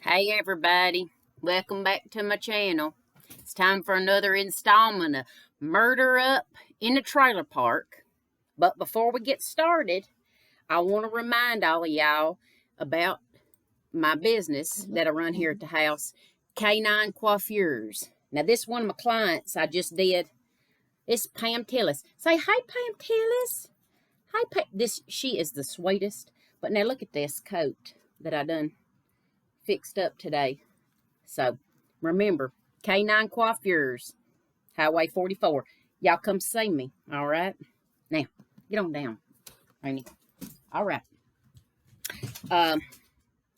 Hey everybody, welcome back to my channel. It's time for another installment of Murder Up in a Trailer Park. But before we get started, I want to remind all of y'all about my business that I run here at the house, Canine Coiffures. Now this one of my clients I just did. It's Pam Tillis. Say hi, Pam Tillis. Hi, Pam. She is the sweetest. But now look at this coat that I done fixed up today. So, remember, Canine Coiffures, Highway 44. Y'all come see me, all right? Now, get on down, Rainy. All right. I'm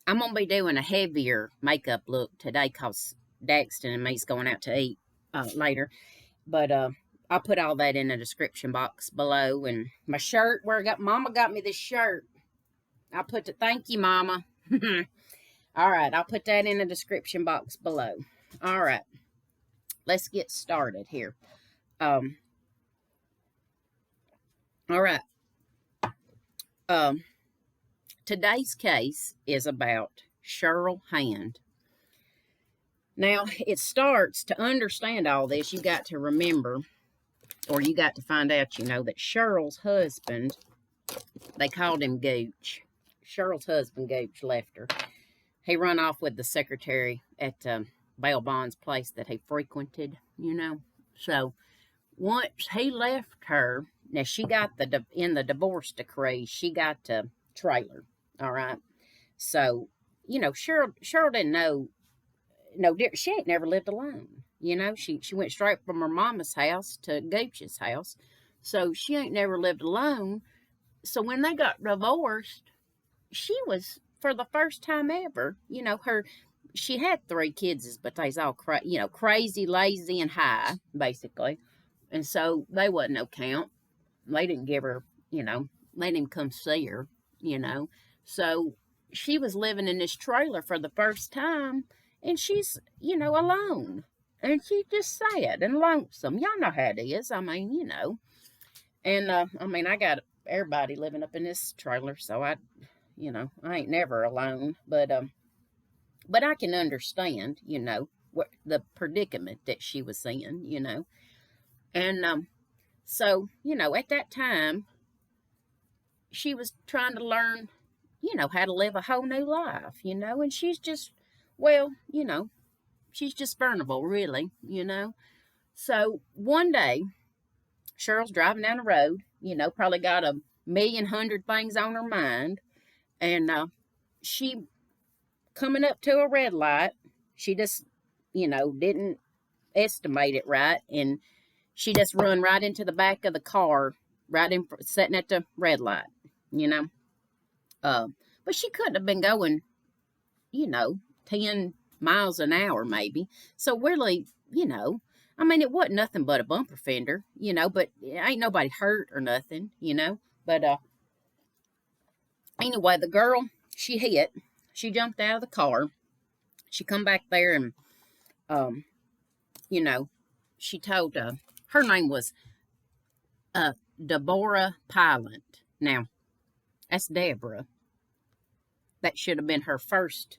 going to be doing a heavier makeup look today because Daxton and me's going out to eat later. But I'll put all that in the description box below. And my shirt, Mama got me this shirt. Thank you, Mama. All right, I'll put that in the description box below. All right, let's get started here. All right. Today's case is about Shirl Hand. Now, it starts to understand all this. You got to remember, or you got to find out, that Shirl's husband, they called him Gooch. Shirl's husband, Gooch, left her. He run off with the secretary at Bail Bond's place that he frequented, So once he left her, now she got in the divorce decree, she got a trailer, all right? So, Cheryl didn't know, she ain't never lived alone. She went straight from her mama's house to Gooch's house. So she ain't never lived alone. So when they got divorced, she was, for the first time ever, she had 3 kids, but they's all crazy, lazy, and high, basically. And so they wasn't no count. They didn't give her, let him come see her, So she was living in this trailer for the first time, and she's, alone. And she's just sad and lonesome. Y'all know how it is. I mean, And, I got everybody living up in this trailer, so I ain't never alone, but I can understand, what the predicament that she was in, and so, at that time, she was trying to learn, how to live a whole new life, and she's just, well, she's just vulnerable, really, So one day, Cheryl's driving down the road, probably got a million hundred things on her mind, and she coming up to a red light, she just, didn't estimate it right, and she just run right into the back of the car, sitting at the red light, But she couldn't have been going, 10 miles an hour maybe. So really, it wasn't nothing but a bumper fender, but ain't nobody hurt or nothing, But anyway, the girl she hit, she jumped out of the car. She come back there and, she told, her name was Deborah Pilot. Now, that's Deborah. That should have been her first,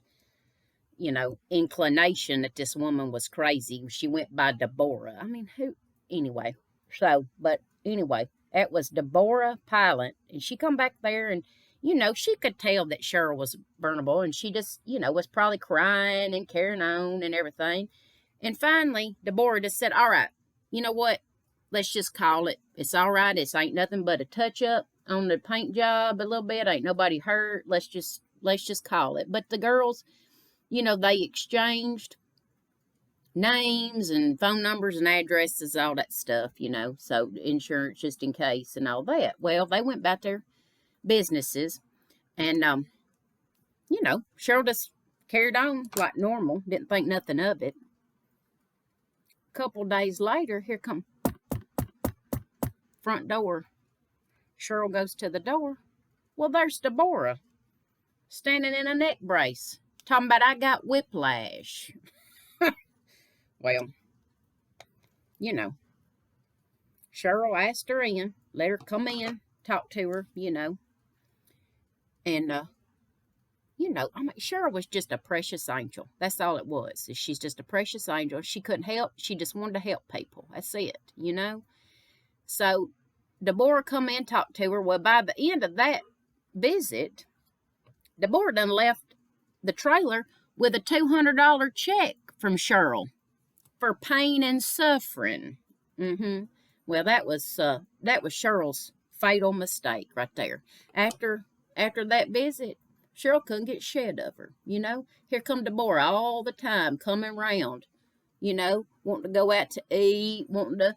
inclination that this woman was crazy. She went by Deborah. Anyway. Anyway, that was Deborah Pilot. And she come back there and, she could tell that Cheryl was vulnerable, and she just, was probably crying and carrying on and everything. And finally, Deborah just said, all right, you know what? Let's just call it. It's all right. It ain't nothing but a touch-up on the paint job a little bit. Ain't nobody hurt. Let's just call it. But the girls, they exchanged names and phone numbers and addresses, all that stuff, so insurance just in case and all that. Well, they went about their businesses, and Cheryl just carried on like normal, didn't think nothing of it. A couple days later, here come front door. Cheryl goes to the door. Well, there's Deborah standing in a neck brace, talking about I got whiplash. Well, Cheryl asked her in, let her come in, talk to her, and you know, I mean, Shirl was just a precious angel. That's all it was. She's just a precious angel. She couldn't help. She just wanted to help people. That's it, you know. So Deborah come in, talked to her. Well, by the end of that visit, Deborah done left the trailer with a $200 check from Shirl for pain and suffering. Well, that was Shirl's fatal mistake right there. After that visit, Shirl couldn't get shed of her. You know, here come Deborah all the time coming round. You know, wanting to go out to eat, wanting to,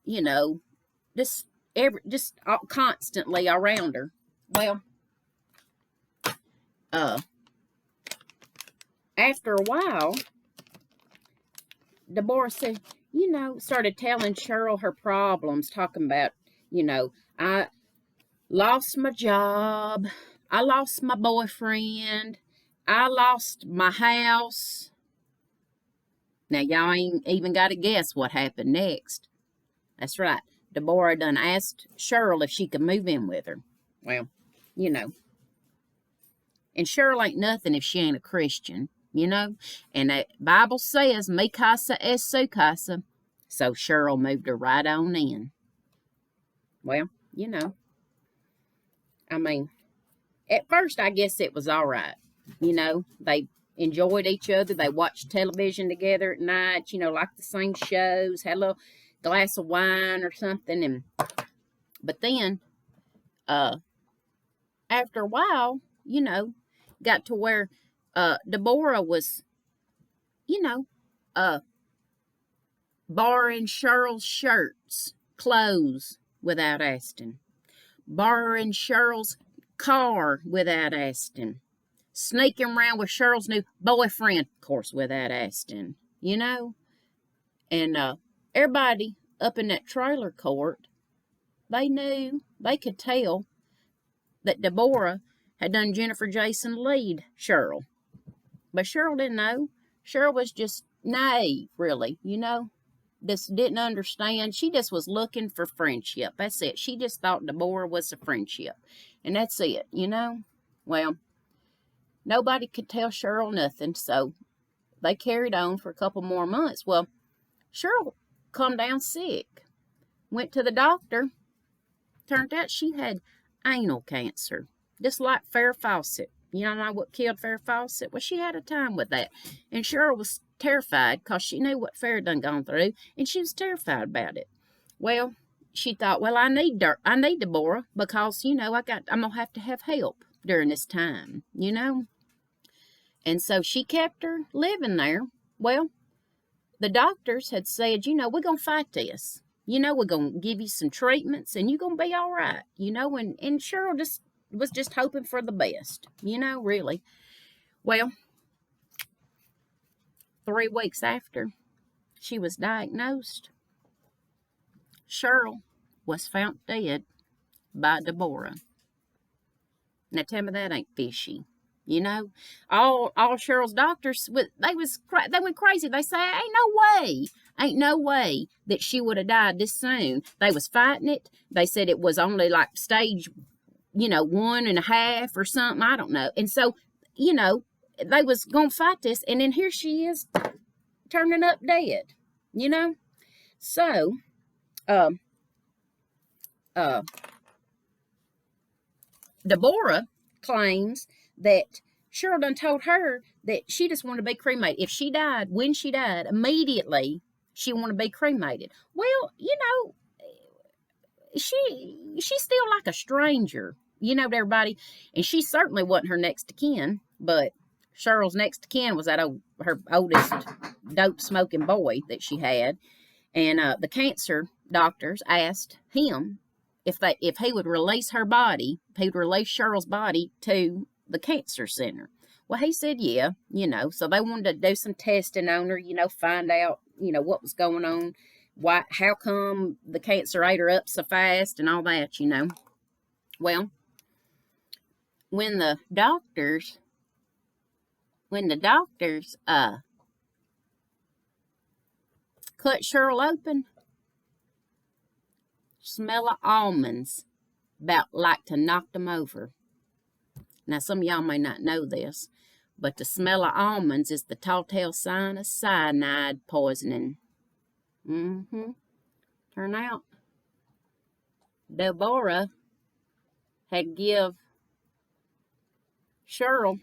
you know, just constantly around her. Well, after a while, Deborah said, you know, started telling Shirl her problems, talking about, you know, I lost my job, I lost my boyfriend, I lost my house. Now, y'all ain't even got to guess what happened next. That's right. Deborah done asked Shirl if she could move in with her. Well, you know. And Shirl ain't nothing if she ain't a Christian, you know. And the Bible says, mi casa es su casa. So Shirl moved her right on in. Well, you know. I mean, at first, I guess it was all right. You know, they enjoyed each other. They watched television together at night, you know, like the same shows, had a little glass of wine or something. But then, after a while, you know, got to where Deborah was, you know, borrowing Shirl's shirts, clothes without asking, borrowing Shirl's car without asking, sneaking around with Shirl's new boyfriend, of course, without asking, you know. And everybody up in that trailer court, they knew, they could tell that Deborah had done Jennifer Jason Lead Shirl. But Shirl didn't know. Shirl was just naive, really, you know. Just didn't understand. She just was looking for friendship. That's it. She just thought Deborah was a friendship. And that's it, you know. Well, nobody could tell Shirl nothing, so they carried on for a couple more months. Well, Shirl come down sick. Went to the doctor. Turned out she had anal cancer, just like Farrah Fawcett. You know what killed Farrah Fawcett? Well, she had a time with that. And Shirl was terrified because she knew what Farrah done gone through, and she was terrified about it. Well, she thought, well, I need Deborah because, you know, I'm going to have help during this time, you know. And so she kept her living there. Well, the doctors had said, you know, we're going to fight this. You know, we're going to give you some treatments and you're going to be all right, you know. And Shirl was just hoping for the best, you know, really. Well, 3 weeks after she was diagnosed, Shirl was found dead by Deborah. Now tell me that ain't fishy. You know, all Shirl's doctors, they went crazy. They say, ain't no way that she would have died this soon. They was fighting it. They said it was only like stage, you know, 1.5 or something. I don't know. And so, you know, they was going to fight this. And then here she is turning up dead, you know. So, Deborah claims that Shirl done told her that she just wanted to be cremated. If she died, when she died, immediately she wanted to be cremated. Well, you know, she's still like a stranger, you know, to everybody. And she certainly wasn't her next of kin, but Shirl's next of kin was her oldest dope-smoking boy that she had. And the cancer doctors asked him if he would release her body, if he would release Shirl's body to the cancer center. Well, he said, yeah, you know. So they wanted to do some testing on her, you know, find out, you know, what was going on, how come the cancer ate her up so fast and all that, you know. Well, when the doctors cut Shirl open, smell of almonds about like to knock them over. Now, some of y'all may not know this, but the smell of almonds is the telltale sign of cyanide poisoning. Turn out, Deborah had give Shirl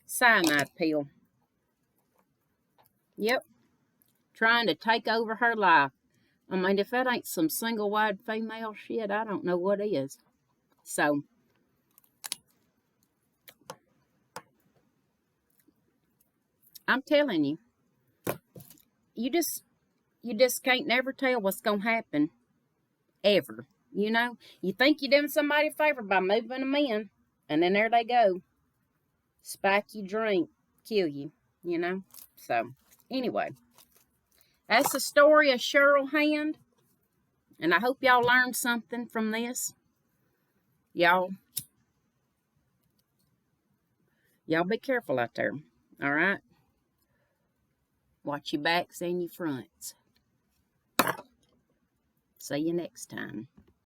cyanide pill. Yep, trying to take over her life. I mean, if that ain't some single-wide female shit, I don't know what is. So, I'm telling you, you just can't never tell what's gonna happen, ever. You know, you think you're doing somebody a favor by moving them in, and then there they go. Spike your drink, kill you, you know. So, anyway, that's the story of Shirl Hand, and I hope y'all learned something from this. Y'all be careful out there, all right? Watch your backs and your fronts. See you next time.